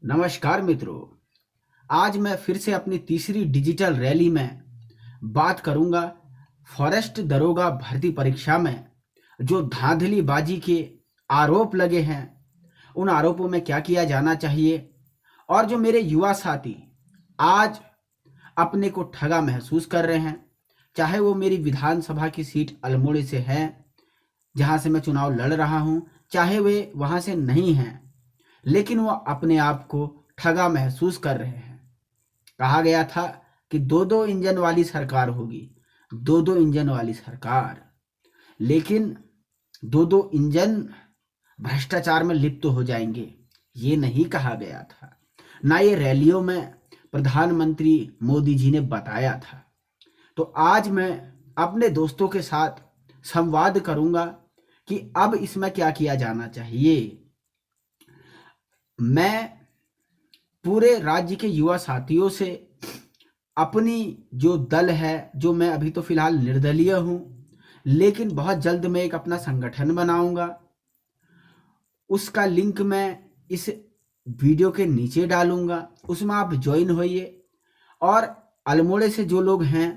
नमस्कार मित्रों। आज मैं फिर से अपनी तीसरी डिजिटल रैली में बात करूंगा फॉरेस्ट दरोगा भर्ती परीक्षा में जो धांधलीबाजी के आरोप लगे हैं, उन आरोपों में क्या किया जाना चाहिए। और जो मेरे युवा साथी आज अपने को ठगा महसूस कर रहे हैं, चाहे वो मेरी विधानसभा की सीट अल्मोड़े से है जहां से मैं चुनाव लड़ रहा हूं, चाहे वे वहां से नहीं हैं, लेकिन वो अपने आप को ठगा महसूस कर रहे हैं। कहा गया था कि दो दो इंजन वाली सरकार होगी, दो दो इंजन वाली सरकार, लेकिन दो दो इंजन भ्रष्टाचार में लिप्त हो जाएंगे, ये नहीं कहा गया था। ना ये रैलियों में प्रधानमंत्री मोदी जी ने बताया था। तो आज मैं अपने दोस्तों के साथ संवाद करूंगा कि अब इसमें क्या किया जाना चाहिए। मैं पूरे राज्य के युवा साथियों से अपनी जो दल है, जो मैं अभी तो फिलहाल निर्दलीय हूं, लेकिन बहुत जल्द मैं एक अपना संगठन बनाऊंगा, उसका लिंक मैं इस वीडियो के नीचे डालूंगा, उसमें आप ज्वाइन होइए। और अल्मोड़े से जो लोग हैं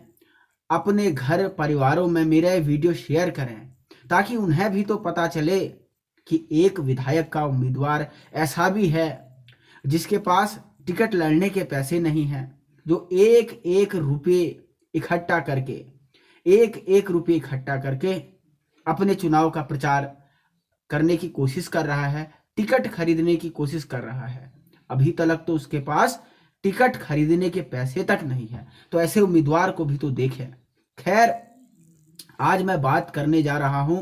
अपने घर परिवारों में मेरा ये वीडियो शेयर करें, ताकि उन्हें भी तो पता चले कि एक विधायक का उम्मीदवार ऐसा भी है जिसके पास टिकट लड़ने के पैसे नहीं हैं, जो एक एक रुपये इकट्ठा करके अपने चुनाव का प्रचार करने की कोशिश कर रहा है, टिकट खरीदने की कोशिश कर रहा है। अभी तक तो उसके पास टिकट खरीदने के पैसे तक नहीं है, तो ऐसे उम्मीदवार को भी तो देखें। खैर, आज मैं बात करने जा रहा हूं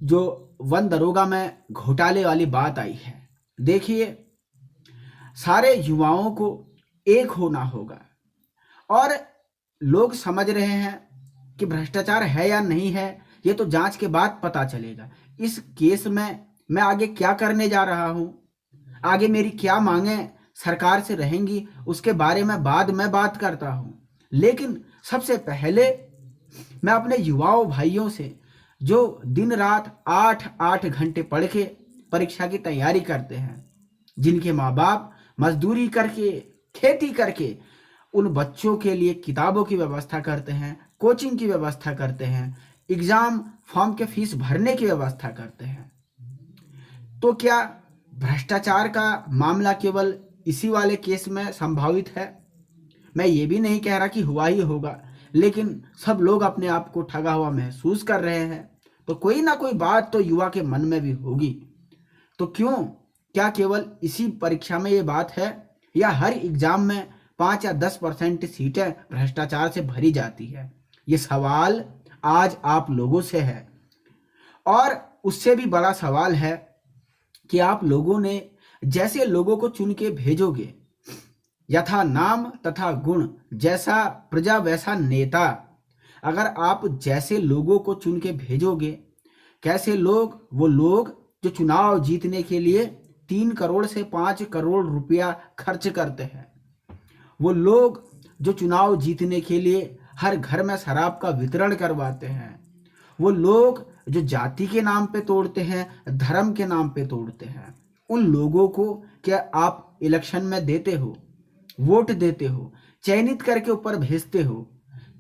जो वन दरोगा में घोटाले वाली बात आई है। देखिए, सारे युवाओं को एक होना होगा और लोग समझ रहे हैं कि भ्रष्टाचार है या नहीं है, ये तो जांच के बाद पता चलेगा। इस केस में मैं आगे क्या करने जा रहा हूं, आगे मेरी क्या मांगे सरकार से रहेंगी, उसके बारे में बाद में बात करता हूं। लेकिन सबसे पहले मैं अपने युवाओं भाइयों से जो दिन रात 8-8 घंटे पढ़ के परीक्षा की तैयारी करते हैं, जिनके माँ बाप मजदूरी करके खेती करके उन बच्चों के लिए किताबों की व्यवस्था करते हैं, कोचिंग की व्यवस्था करते हैं, एग्जाम फॉर्म के फीस भरने की व्यवस्था करते हैं, तो क्या भ्रष्टाचार का मामला केवल इसी वाले केस में संभावित है? मैं ये भी नहीं कह रहा कि हुआ ही होगा, लेकिन सब लोग अपने आप को ठगा हुआ महसूस कर रहे हैं, तो कोई ना कोई बात तो युवा के मन में भी होगी। तो क्यों, क्या केवल इसी परीक्षा में ये बात है, या हर एग्जाम में 5 या 10% सीटें भ्रष्टाचार से भरी जाती है? ये सवाल आज आप लोगों से है। और उससे भी बड़ा सवाल है कि आप लोगों ने जैसे लोगों को चुन के भेजोगे, यथा नाम तथा गुण, जैसा प्रजा वैसा नेता, अगर आप जैसे लोगों को चुन के भेजोगे, कैसे लोग, वो लोग जो चुनाव जीतने के लिए 3 करोड़ से 5 करोड़ रुपया खर्च करते हैं, वो लोग जो चुनाव जीतने के लिए हर घर में शराब का वितरण करवाते हैं, वो लोग जो जाति के नाम पे तोड़ते हैं, धर्म के नाम पे तोड़ते हैं, उन लोगों को क्या आप इलेक्शन में देते हो, वोट देते हो, चयनित करके ऊपर भेजते हो?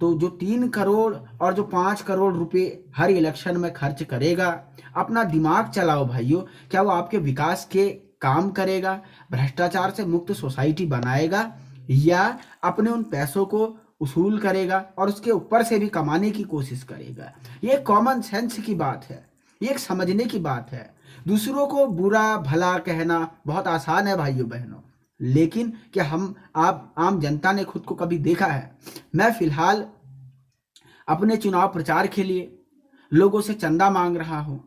तो जो 3 करोड़ और जो 5 करोड़ रुपए हर इलेक्शन में खर्च करेगा, अपना दिमाग चलाओ भाइयों, क्या वो आपके विकास के काम करेगा, भ्रष्टाचार से मुक्त सोसाइटी बनाएगा, या अपने उन पैसों को उसूल करेगा और उसके ऊपर से भी कमाने की कोशिश करेगा? ये कॉमन सेंस की बात है, ये एक समझने की बात है। दूसरों को बुरा भला कहना बहुत आसान है भाइयों बहनों, लेकिन क्या हम आप आम जनता ने खुद को कभी देखा है? मैं फिलहाल अपने चुनाव प्रचार के लिए लोगों से चंदा मांग रहा हूं,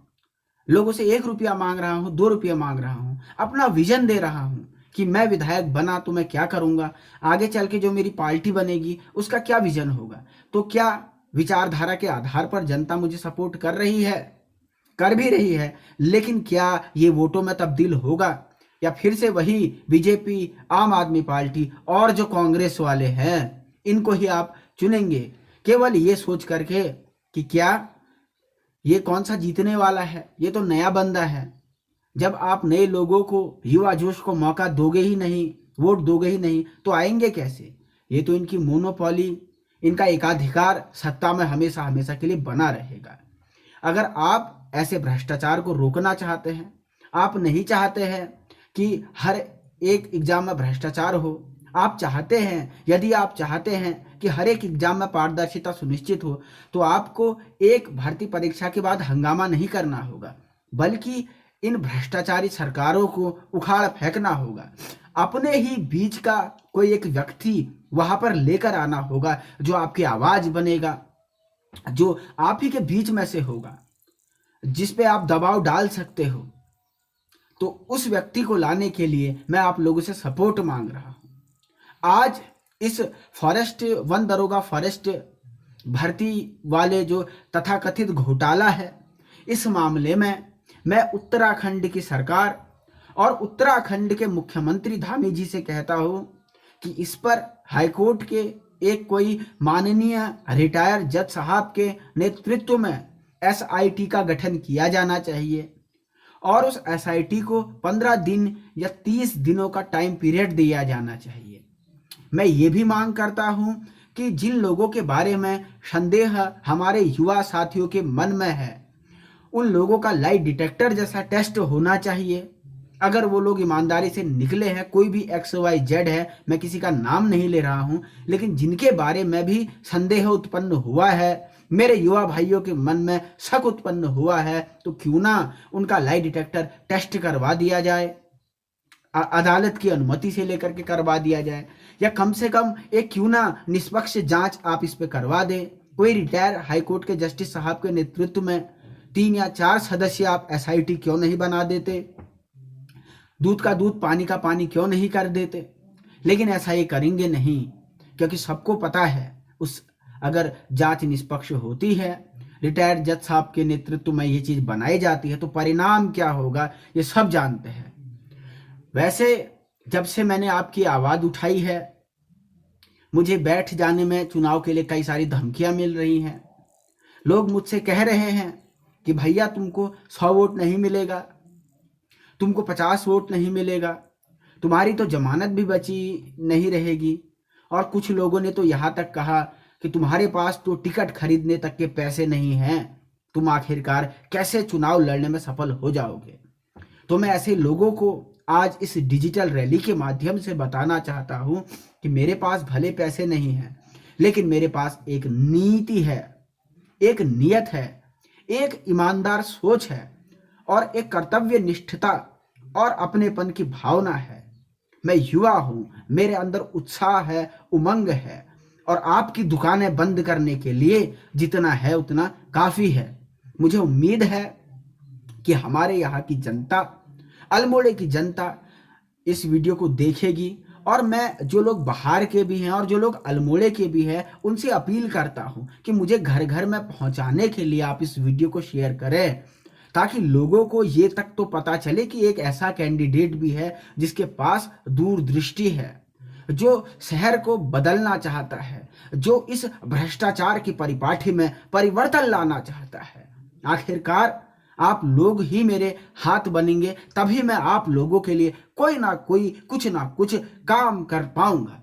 लोगों से 1 रुपया मांग रहा हूं, 2 रुपया मांग रहा हूं, अपना विजन दे रहा हूं कि मैं विधायक बना तो मैं क्या करूंगा, आगे चल के जो मेरी पार्टी बनेगी उसका क्या विजन होगा। तो क्या विचारधारा के आधार पर जनता मुझे सपोर्ट कर रही है? कर भी रही है, लेकिन क्या ये वोटों में तब्दील होगा, या फिर से वही बीजेपी, आम आदमी पार्टी और जो कांग्रेस वाले हैं इनको ही आप चुनेंगे, केवल ये सोच करके कि क्या ये कौन सा जीतने वाला है, ये तो नया बंदा है, जब आप नए लोगों को, युवा जोश को मौका दोगे ही नहीं, वोट दोगे ही नहीं, तो आएंगे कैसे? ये तो इनकी मोनोपोली, इनका एकाधिकार सत्ता में हमेशा हमेशा के लिए बना रहेगा। अगर आप ऐसे भ्रष्टाचार को रोकना चाहते हैं, आप नहीं चाहते हैं कि हर एक एग्जाम में भ्रष्टाचार हो, आप चाहते हैं, यदि आप चाहते हैं कि हर एक एग्जाम में पारदर्शिता सुनिश्चित हो, तो आपको एक भर्ती परीक्षा के बाद हंगामा नहीं करना होगा, बल्कि इन भ्रष्टाचारी सरकारों को उखाड़ फेंकना होगा। अपने ही बीच का कोई एक व्यक्ति वहां पर लेकर आना होगा, जो आपकी आवाज बनेगा, जो आप ही के बीच में से होगा, जिस पे आप दबाव डाल सकते हो। तो उस व्यक्ति को लाने के लिए मैं आप लोगों से सपोर्ट मांग रहा हूं। आज इस फॉरेस्ट वन दरोगा फॉरेस्ट भर्ती वाले जो तथाकथित घोटाला है, इस मामले में मैं उत्तराखंड की सरकार और उत्तराखंड के मुख्यमंत्री धामी जी से कहता हूं कि इस पर हाईकोर्ट के एक कोई माननीय रिटायर जज साहब के नेतृत्व में एसआईटी का गठन किया जाना चाहिए और उस एसआईटी को 15 दिन या 30 दिनों का टाइम पीरियड दिया जाना चाहिए। मैं ये भी मांग करता हूं कि जिन लोगों के बारे में संदेह हमारे युवा साथियों के मन में है, उन लोगों का लाई डिटेक्टर जैसा टेस्ट होना चाहिए। अगर वो लोग ईमानदारी से निकले हैं, कोई भी XYZ है, मैं किसी का नाम नहीं ले रहा हूं, लेकिन जिनके बारे में भी संदेह उत्पन्न हुआ है, मेरे युवा भाइयों के मन में शक उत्पन्न हुआ है, तो क्यों ना उनका लाई डिटेक्टर टेस्ट करवा दिया जाए, अदालत की अनुमति से लेकर के करवा दिया जाए, या कम से कम एक क्यों ना निष्पक्ष जांच आप इस पे करवा दें। कोई रिटायर हाईकोर्ट के जस्टिस साहब के नेतृत्व में 3 या 4 सदस्य आप एसआईटी क्यों नहीं बना देते? दूध का दूध पानी का पानी क्यों नहीं कर देते? लेकिन ऐसा ये करेंगे नहीं, क्योंकि सबको पता है उस अगर जांच निष्पक्ष होती है, रिटायर्ड जज साहब के नेतृत्व में ये चीज बनाई जाती है, तो परिणाम क्या होगा ये सब जानते हैं। वैसे जब से मैंने आपकी आवाज उठाई है, मुझे बैठ जाने में चुनाव के लिए कई सारी धमकियां मिल रही हैं। लोग मुझसे कह रहे हैं कि भैया तुमको 100 वोट नहीं मिलेगा, तुमको 50 वोट नहीं मिलेगा, तुम्हारी तो जमानत भी बची नहीं रहेगी। और कुछ लोगों ने तो यहाँ तक कहा कि तुम्हारे पास तो टिकट खरीदने तक के पैसे नहीं हैं, तुम आखिरकार कैसे चुनाव लड़ने में सफल हो जाओगे। तो मैं ऐसे लोगों को आज इस डिजिटल रैली के माध्यम से बताना चाहता हूं कि मेरे पास भले पैसे नहीं हैं, लेकिन मेरे पास एक नीति है, एक नियत है, एक ईमानदार सोच है और एक कर्तव्य निष्ठता और अपनेपन की भावना है। मैं युवा हूं, मेरे अंदर उत्साह है, उमंग है, और आपकी दुकानें बंद करने के लिए जितना है उतना काफी है। मुझे उम्मीद है कि हमारे यहाँ की जनता, अल्मोड़े की जनता इस वीडियो को देखेगी, और मैं जो लोग बाहर के भी हैं और जो लोग अल्मोड़े के भी हैं, उनसे अपील करता हूं कि मुझे घर घर में पहुंचाने के लिए आप इस वीडियो को शेयर करें, ताकि लोगों को ये तक तो पता चले कि एक ऐसा कैंडिडेट भी है जिसके पास दूरदृष्टि है, जो शहर को बदलना चाहता है, जो इस भ्रष्टाचार की परिपाठी में परिवर्तन लाना चाहता है। आखिरकार आप लोग ही मेरे हाथ बनेंगे, तभी मैं आप लोगों के लिए कोई ना कोई कुछ ना कुछ काम कर पाऊंगा।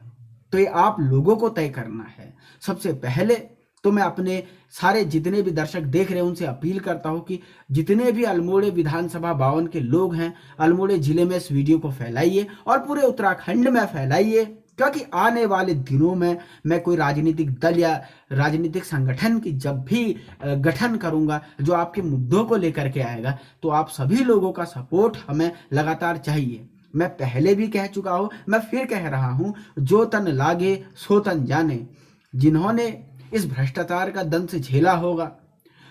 तो ये आप लोगों को तय करना है। सबसे पहले तो मैं अपने सारे जितने भी दर्शक देख रहे हैं उनसे अपील करता हूं कि जितने भी अल्मोड़े विधानसभा 52 के लोग हैं, अल्मोड़े जिले में इस वीडियो को फैलाइए और पूरे उत्तराखंड में फैलाइए, क्योंकि आने वाले दिनों में मैं कोई राजनीतिक दल या राजनीतिक संगठन की जब भी गठन करूंगा जो आपके मुद्दों को लेकर के आएगा, तो आप सभी लोगों का सपोर्ट हमें लगातार चाहिए। मैं पहले भी कह चुका हूं, मैं फिर कह रहा हूं, जो तन लागे सो तन जाने। जिन्होंने इस भ्रष्टाचार का दंश झेला होगा,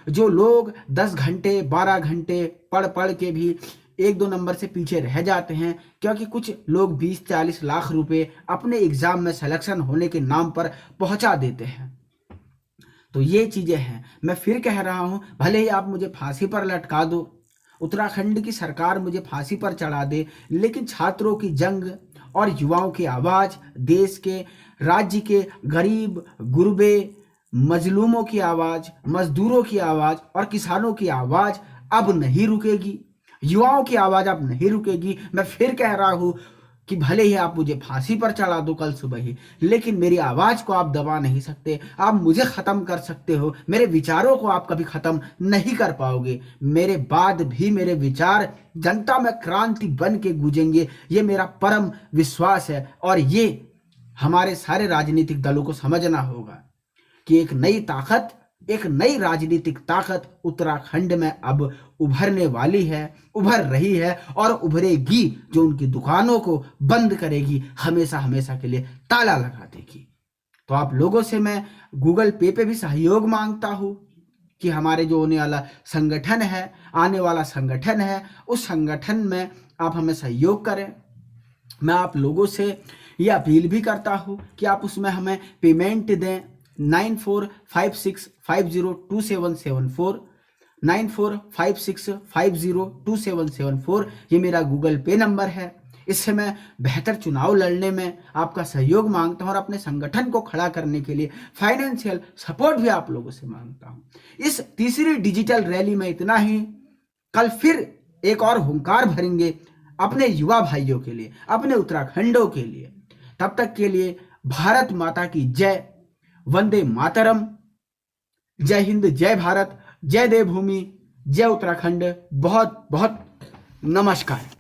जो लोग 10 घंटे 12 घंटे पढ़ पढ़ के भी 1-2 नंबर से पीछे रह जाते हैं, क्योंकि कुछ लोग 20-40 लाख रुपए अपने एग्जाम में सिलेक्शन होने के नाम पर पहुंचा देते हैं। तो ये चीजें हैं। मैं फिर कह रहा हूं, भले ही आप मुझे फांसी पर लटका दो, उत्तराखंड की सरकार मुझे फांसी पर चढ़ा दे, लेकिन छात्रों की जंग और युवाओं की आवाज, देश के राज्य के गरीब गुरबे मजलूमों की आवाज, मजदूरों की आवाज और किसानों की आवाज अब नहीं रुकेगी। युवाओं की आवाज अब नहीं रुकेगी। मैं फिर कह रहा हूं कि भले ही आप मुझे फांसी पर चढ़ा दो कल सुबह ही, लेकिन मेरी आवाज को आप दबा नहीं सकते। आप मुझे खत्म कर सकते हो, मेरे विचारों को आप कभी खत्म नहीं कर पाओगे। मेरे बाद भी मेरे विचार जनता में क्रांति बन के गूंजेंगे, ये मेरा परम विश्वास है। और ये हमारे सारे राजनीतिक दलों को समझना होगा कि एक नई राजनीतिक ताकत उत्तराखंड में अब उभरने वाली है, उभर रही है और उभरेगी, जो उनकी दुकानों को बंद करेगी, हमेशा हमेशा के लिए ताला लगा देगी। तो आप लोगों से मैं गूगल पे भी सहयोग मांगता हूं कि हमारे जो आने वाला संगठन है, उस संगठन में आप हमें सहयोग करें। मैं आप लोगों से ये अपील भी करता हूं कि आप उसमें हमें पेमेंट दें। 9456502774 9456502774 ये मेरा गूगल पे नंबर है। इससे मैं बेहतर चुनाव लड़ने में आपका सहयोग मांगता हूं और अपने संगठन को खड़ा करने के लिए फाइनेंशियल सपोर्ट भी आप लोगों से मांगता हूं। इस तीसरी डिजिटल रैली में इतना ही। कल फिर एक और हुंकार भरेंगे अपने युवा भाइयों के लिए, अपने उत्तराखंडों के लिए। तब तक के लिए भारत माता की जय, वंदे मातरम, जय हिंद, जय भारत, जय देवभूमि, जय उत्तराखंड। बहुत बहुत नमस्कार।